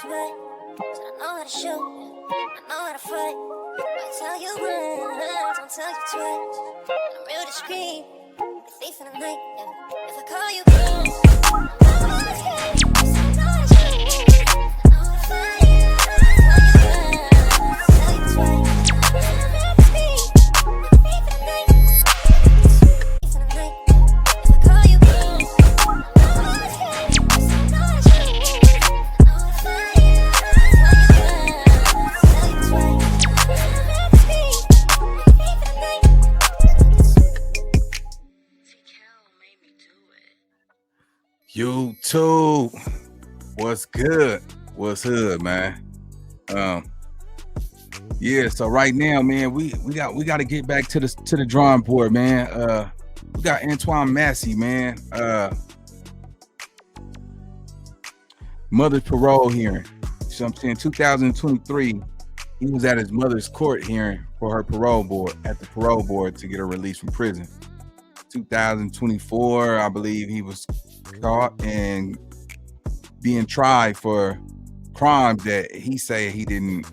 sweat. So I know how to shoot, I know how to fight. I tell you once, don't tell you twice. I'm real discreet, the thief in the night, yeah. If I call you once, I know it's good. I know how to shoot, I know how to fight. I tell you once, tell you twice. I'm real discreet, the thief in the night. Thief in the night, yeah. If I call you once, I know it's good. I know how to shoot, I know how to fight. YouTube, what's good? What's hood, man? Yeah. So right now, man, we got to get back to the drawing board, man. We got Antoine Massey, man. Mother's parole hearing. So I'm saying 2023, he was at his mother's court hearing for her parole board at the parole board to get her released from prison. 2024, I believe he was caught and being tried for crimes that he said he didn't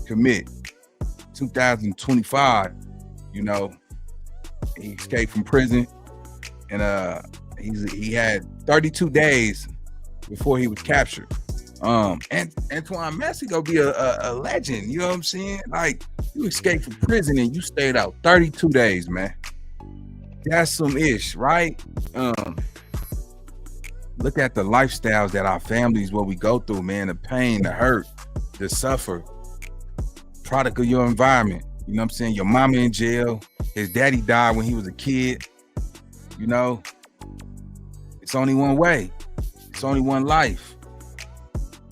commit. 2025, you know, he escaped from prison, and he had 32 days before he was captured. And Antoine Massey gonna be a legend, you know what I'm saying? Like, you escaped from prison and you stayed out 32 days, man. That's some ish, right? Look at the lifestyles that our families, what we go through, man. The pain, the hurt, the suffer. Product of your environment. You know what I'm saying? Your mama in jail. His daddy died when he was a kid. You know, it's only one way. It's only one life.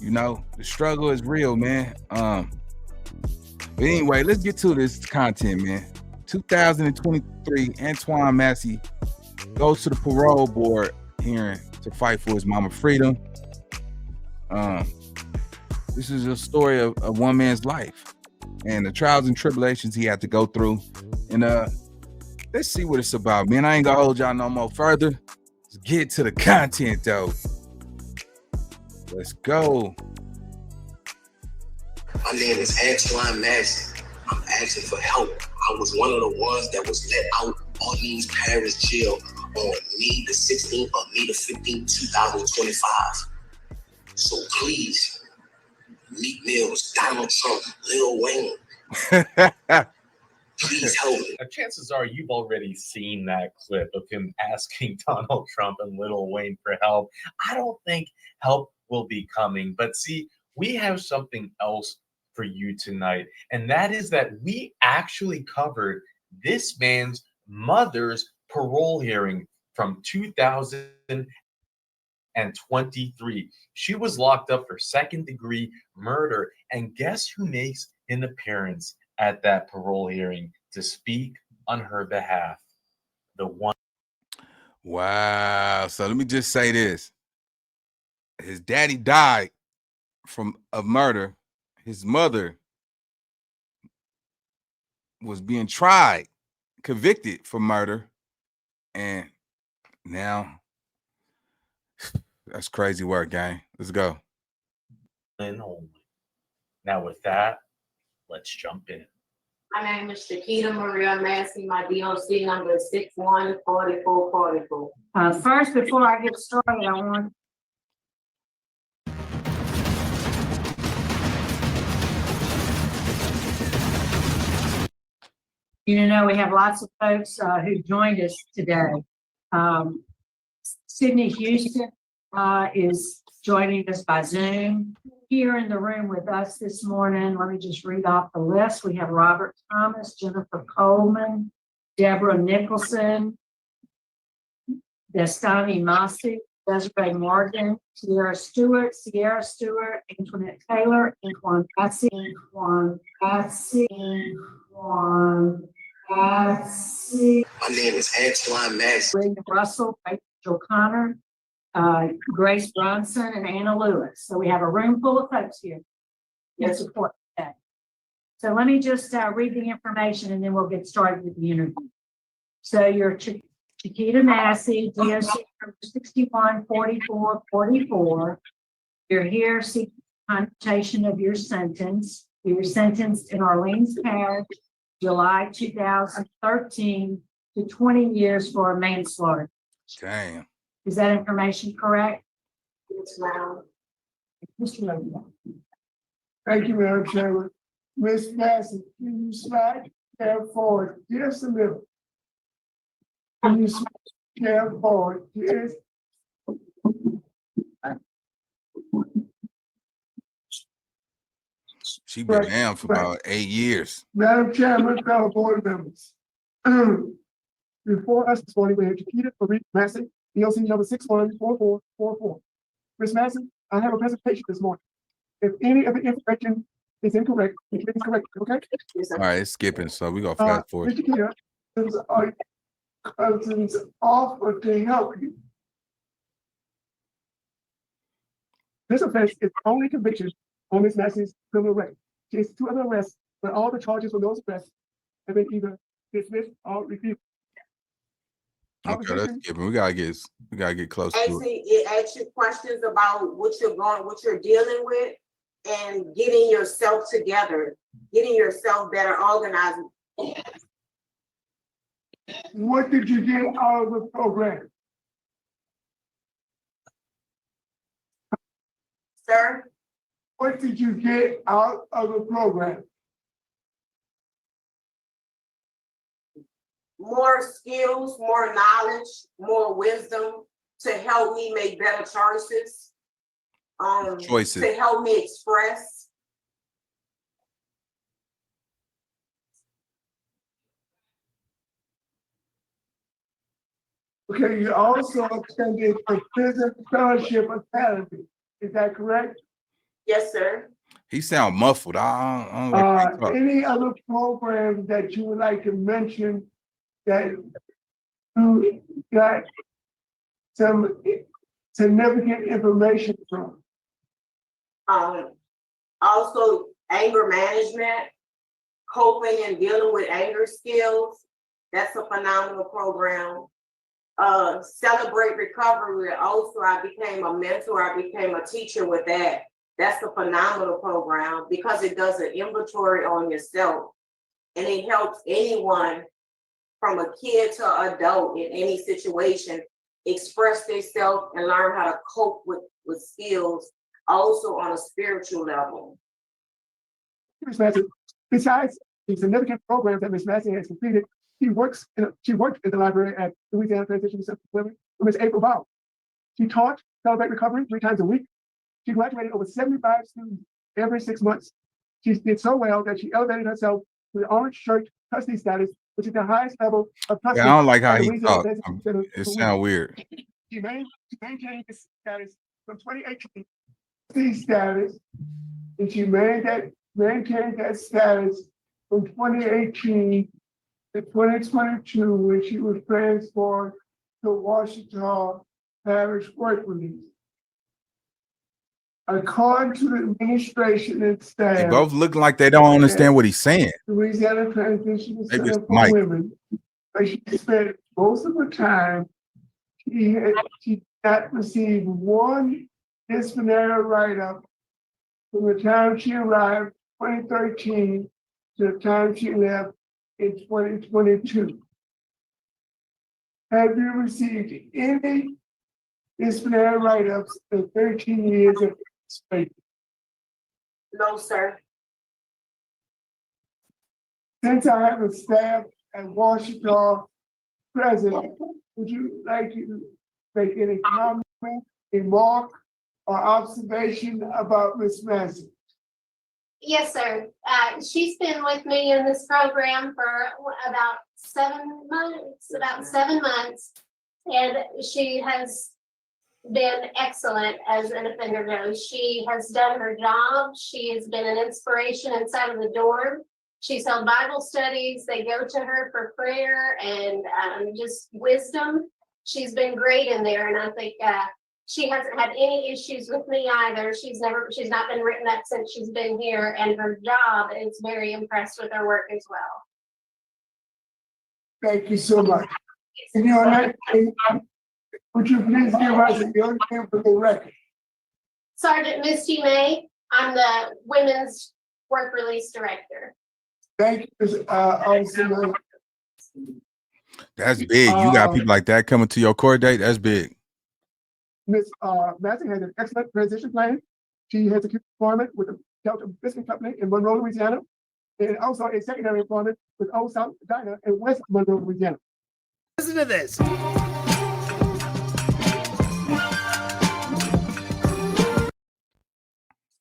You know, the struggle is real, man. But anyway, let's get to this content, man. 2023, Antoine Massey goes to the parole board hearing to fight for his mama freedom. This is a story of one man's life and the trials and tribulations he had to go through. And let's see what it's about, man. I ain't gonna hold y'all no more further. Let's get to the content, though. Let's go. My name is Antoine Massey. I'm asking for help. I was one of the ones that was let out Orleans Parish Jail on May the 16th or May the 15th, 2025. So please, Meek Mills, Donald Trump, Lil Wayne, please help me. Chances are you've already seen that clip of him asking Donald Trump and Lil Wayne for help. I don't think help will be coming, but see, we have something else for you tonight, and that is that we actually covered this man's mother's parole hearing from 2023. She was locked up for second-degree murder, and guess who makes an appearance at that parole hearing to speak on her behalf? The one. Wow. So let me just say this. His daddy died of murder. His mother was being tried, convicted for murder, and now that's crazy work, gang. Let's go. And only. Now with that, let's jump in. My name is Chiquita Massie. My DOC number is 614444. First, before I get started, I want you to know we have lots of folks who joined us today. Sydney Houston is joining us by Zoom. Here in the room with us this morning, let me just read off the list. We have Robert Thomas, Jennifer Coleman, Deborah Nicholson, Destani Massey, Desiree Morgan, Sierra Stewart, Antoinette Taylor, Antoine Massey, My name is Antoine Massey. William Russell, Rachel Connor, Grace Bronson, and Anna Lewis. So we have a room full of folks here that support today. So let me just read the information and then we'll get started with the interview. So you're Chiquita Massie, DOC number 614444. You're here seeking commutation of your sentence. You were sentenced in Orleans Parish, July 2013 to 20 years for manslaughter. Damn. Is that information correct? Yes, ma'am. Mr. Logan. Thank you, Madam Chairman. Ms. Massey, can you slide chair forward just a little? Can you slide chair forward just? She been Right, down for right. about 8 years. Madam Chairman, fellow board members. Before us this morning, we have Chiquita Massie, EOC number 614444. Ms. Massey, I have a presentation this morning. If any of the information is incorrect, please correct it, okay? Yes, sir. All right, it's skipping, so we gonna fast forward. Ms. Chiquita, our cousins offer to help you. This offense is only conviction on Ms. Massey's criminal record. She has 2 other arrests, but all the charges for those arrests have been either dismissed or refuted. Okay, that's skipping. We gotta get close to it. Actually, it asks you questions about what you're dealing with, and getting yourself together, getting yourself better organized. What did you get out of the program? Sir, What did you get out of the program? more skills, more knowledge, more wisdom to help me make better choices. Choices. To help me express. Okay, you also attended a prison fellowship academy. Is that correct? Yes, sir. He sound muffled. I don't like how he talk. Any other programs that you would like to mention that you got some significant information from? Also anger management, coping and dealing with anger skills. That's a phenomenal program. Celebrate recovery. Also, I became a mentor. I became a teacher with that. That's a phenomenal program because it does an inventory on yourself, and it helps anyone from a kid to adult in any situation express themselves and learn how to cope with skills, also on a spiritual level. Ms. Massey, besides the significant programs that Ms. Massey has completed, she worked in the library at Louisiana Transition Center for Women with Ms. April Bow. She taught Celebrate Recovery 3 times a week. She graduated over 75 students every 6 months. She did so well that she elevated herself to the orange shirt trustee status, which is the highest level of trustee. Yeah, I don't like how at the he Louisiana talk. Transition Center It for sound Women. weird. She maintained this status from 2018 trustee status, and she maintained that status from 2018 to 2022 when she was transferred to Washington Parish Work Release. According to the administration and They staff, both look like they don't understand what he's saying. Louisiana Transition Maybe Center it's for Mike. Women, but she spent most of the time, she did not receive one disciplinary write-up from the time she arrived 2013 to the time she left in 2022. Have you received any disciplinary write-ups in 13 years of experience? No, sir. Since I have a staff at Washington present, would you like to make any comment, remark, or observation about Ms. Massey? Yes, sir. She's been with me in this program for about 7 months, and she has been excellent as an offender goes. She has done her job. She has been an inspiration inside of the dorm. She's held Bible studies. They go to her for prayer and just wisdom. She's been great in there, and I think she hasn't had any issues with me either. She's not been written up since she's been here, and her job is very impressed with her work as well. Thank you so much. And your name, would you please give us your name for the record? Sergeant Misty May. I'm the Women's Work Release Director. Thank you, Ms. Officer. That's big. You got people like that coming to your court date. That's big. Ms. Massey has an excellent transition plan. She has secured employment with the Delta Biscuit Company in Monroe, Louisiana, and also a secondary employment with Old South Diner in West Monroe, Louisiana. Listen to this.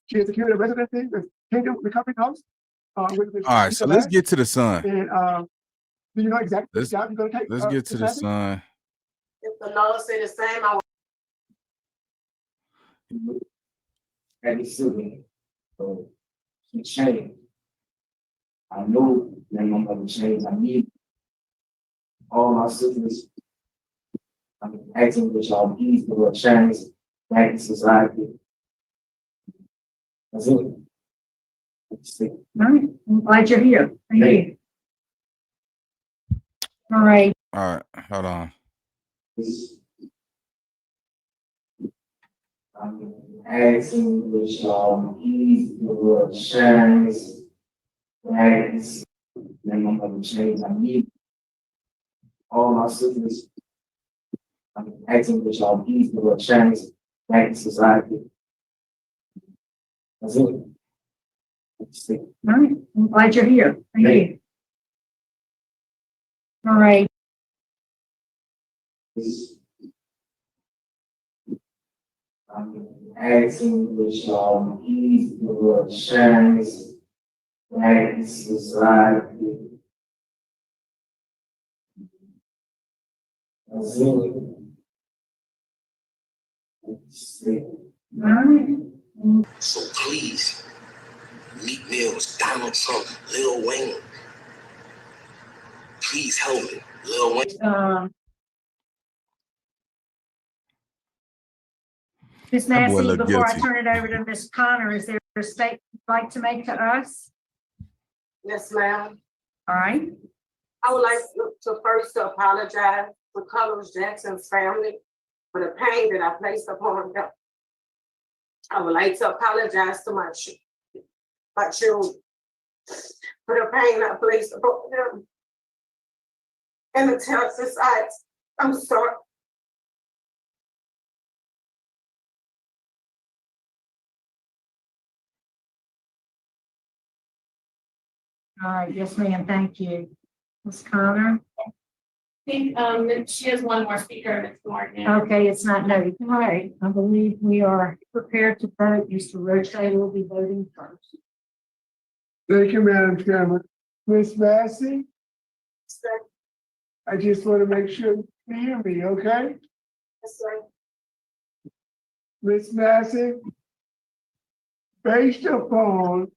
She has secured a residency with Kingdom Recovery House. All right, so let's get to the son. And do you know exactly what job you're going to take? Let's get to the son. If the law say the same, I Every city, so she changed. I know that my mother changed. I need all my sisters. I'm asking that y'all please do a change back in society. That's it. All right, I'm glad you're here. Thank you. All right. All right, hold on. I'm asking that y'all please do a change back in my mother changed. I need all my sisters. I'm asking that y'all please do a change back in society. That's it. All right, I'm glad you're here. Thank you. All right. I'm asking that y'all please do a change back in society. That's it. All right. So please, Meek Mills, Donald Trump, Lil Wayne, please help me. Lil Wayne. Ms. That boy Massey, look before I guilty. turn it over to Ms. Connor, is there a statement you'd like to make to us? yes, ma'am. All right. I would like to first apologize to Carlos Jackson's family for the pain that I placed upon them. I would like to apologize to my children for the pain I placed upon them. And to tell society, I'm sorry. All right. Yes, ma'am. Thank you. Ms. Connor? I think she has one more speaker this morning. Okay, it's not noted. All right. I believe we are prepared to vote. Mr. Roche will be voting first. Thank you, Madam Chairman. Ms. Massey, Sir. I just want to make sure you can hear me, okay? Yes, sir. Ms. Massey, based upon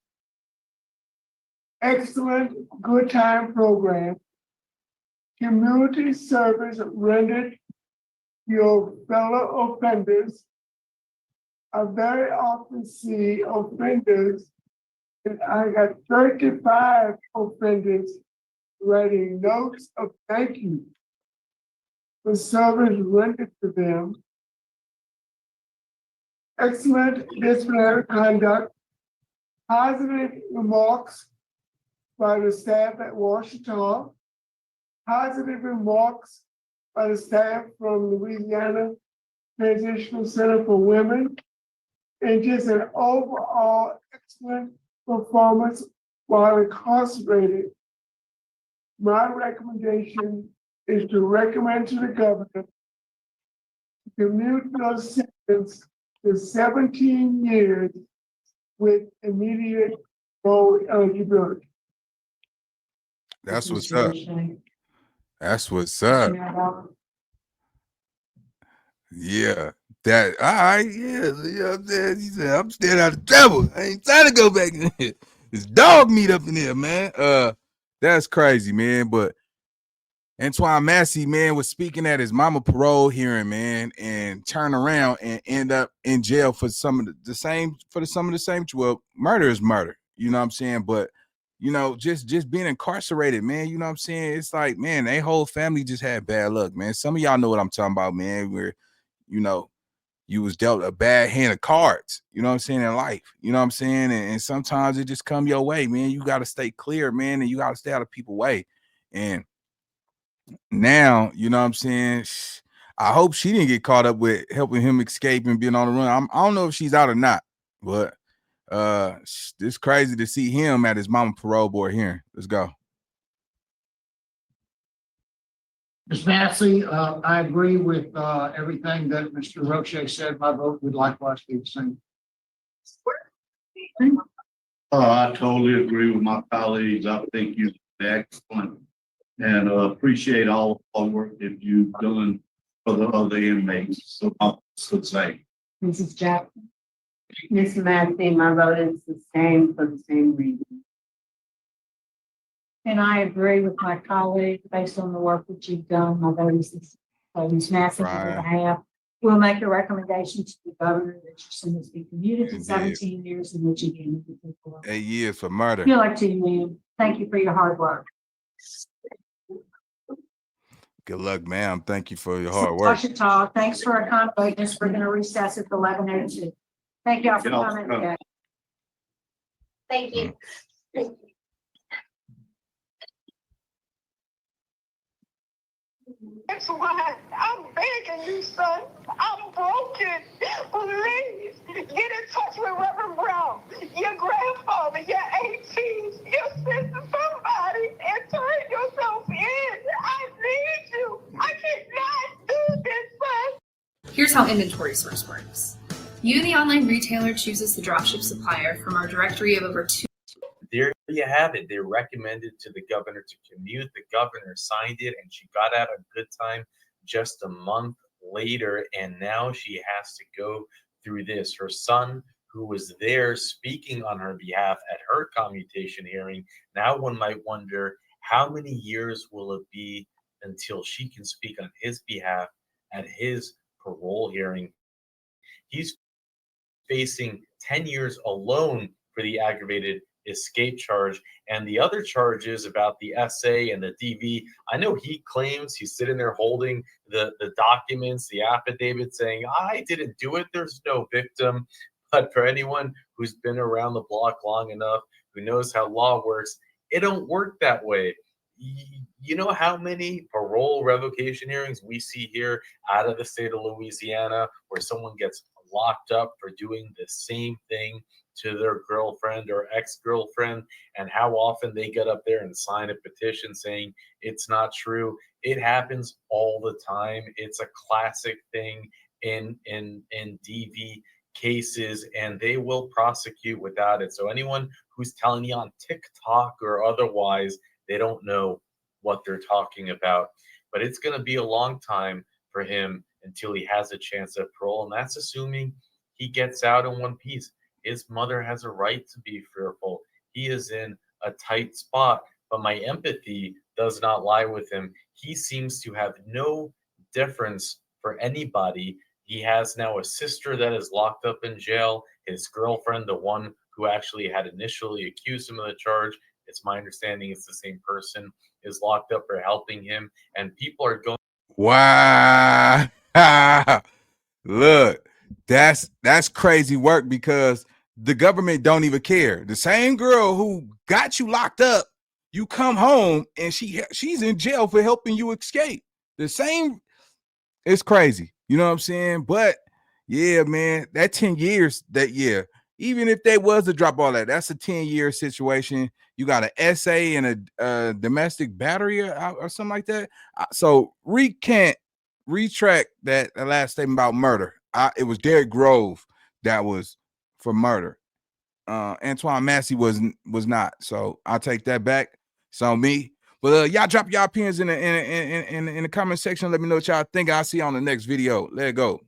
excellent good time program, community service rendered your fellow offenders. I very often see offenders, and I got 35 offenders writing notes of thank you for service rendered to them. Excellent disciplinary conduct, positive remarks by the staff at Washington, positive remarks by the staff from Louisiana Transitional Center for Women, and just an overall excellent performance while incarcerated. My recommendation is to recommend to the governor to commute those sentences to 17 years with immediate parole eligibility. That's what's up. That's what's up. Yeah. That all right, yeah. He said, I'm staying out of trouble. I ain't trying to go back in here. It's dog meat up in there, man. That's crazy, man. But Antoine Massey, man, was speaking at his mama parole hearing, man, and turn around and end up in jail for some of the same. Well, murder is murder, you know what I'm saying? But you know, just being incarcerated, man, you know what I'm saying? It's like, man, they whole family just had bad luck, man. Some of y'all know what I'm talking about, man. Where, you know, you was dealt a bad hand of cards, you know what I'm saying, in life. You know what I'm saying? And sometimes it just come your way, man. You got to stay clear, man, and you got to stay out of people's way. And now, you know what I'm saying, I hope she didn't get caught up with helping him escape and being on the run. I don't know if she's out or not, but it's crazy to see him at his mama parole board hearing. Let's go. Ms. Massey, I agree with everything that Mr. Roche said. My vote would likewise be the same. I totally agree with my colleagues. I think you're excellent and appreciate all the work that you've done for the other inmates. So I would say. Mrs. Jackson. Mr. Massey, my vote is the same for the same reason. And I agree with my colleague based on the work that you've done. My vote is this. So Ms. Massey, on your behalf, we'll make a recommendation to the governor that your sentence be commuted to 17 years and that you get 8 years for murder. Feel like to you, ma'am. Thank you for your hard work. Good luck, ma'am. Thank you for your hard work. Washington, thanks for accommodating us. We're going to recess at 11:02. Thank y'all for coming today. Thank you. That's why I'm begging you, son. I'm broken. Please get in touch with Reverend Brown, your grandfather, your 18s, your sister, somebody, and turn yourself in. I need you. I cannot do this, son. Here's how inventory source works. You, the online retailer, chooses the dropship supplier from our directory of over 2. There you have it. They recommended to the governor to commute. The governor signed it, and she got out a good time just a month later. And now she has to go through this. Her son, who was there speaking on her behalf at her commutation hearing, now one might wonder, how many years will it be until she can speak on his behalf at his parole hearing? He's facing 10 years alone for the aggravated escape charge, and the other charges about the SA and the DV. I know he claims he's sitting there holding the documents, the affidavit saying, I didn't do it, there's no victim. But for anyone who's been around the block long enough, who knows how law works, it don't work that way. You know how many parole revocation hearings we see here out of the state of Louisiana where someone gets locked up for doing the same thing to their girlfriend or ex-girlfriend, and how often they get up there and sign a petition saying it's not true. It happens all the time. It's a classic thing in DV cases, and they will prosecute without it. So anyone who's telling you on TikTok or otherwise, they don't know what they're talking about. But it's going to be a long time for him until he has a chance at parole, and that's assuming he gets out in one piece. His mother has a right to be fearful. He is in a tight spot, but my empathy does not lie with him. He seems to have no difference for anybody. He has now a sister that is locked up in jail. His girlfriend, the one who actually had initially accused him of the charge, it's my understanding it's the same person, is locked up for helping him. And people are going. Wow. Look, that's crazy work, because the government don't even care. The same girl who got you locked up, you come home and she's in jail for helping you escape. The same, it's crazy. You know what I'm saying? But yeah, man, that 10 years, even if they was to drop all that, that's a 10-year situation. You got an SA and a domestic battery or something like that. So retract that last statement about murder. It was Derek Grove that was for murder. Antoine Massey was not. So I'll take that back. It's on me. But y'all drop your opinions in the comment section. Let me know what y'all think. I'll see you on the next video. Let it go.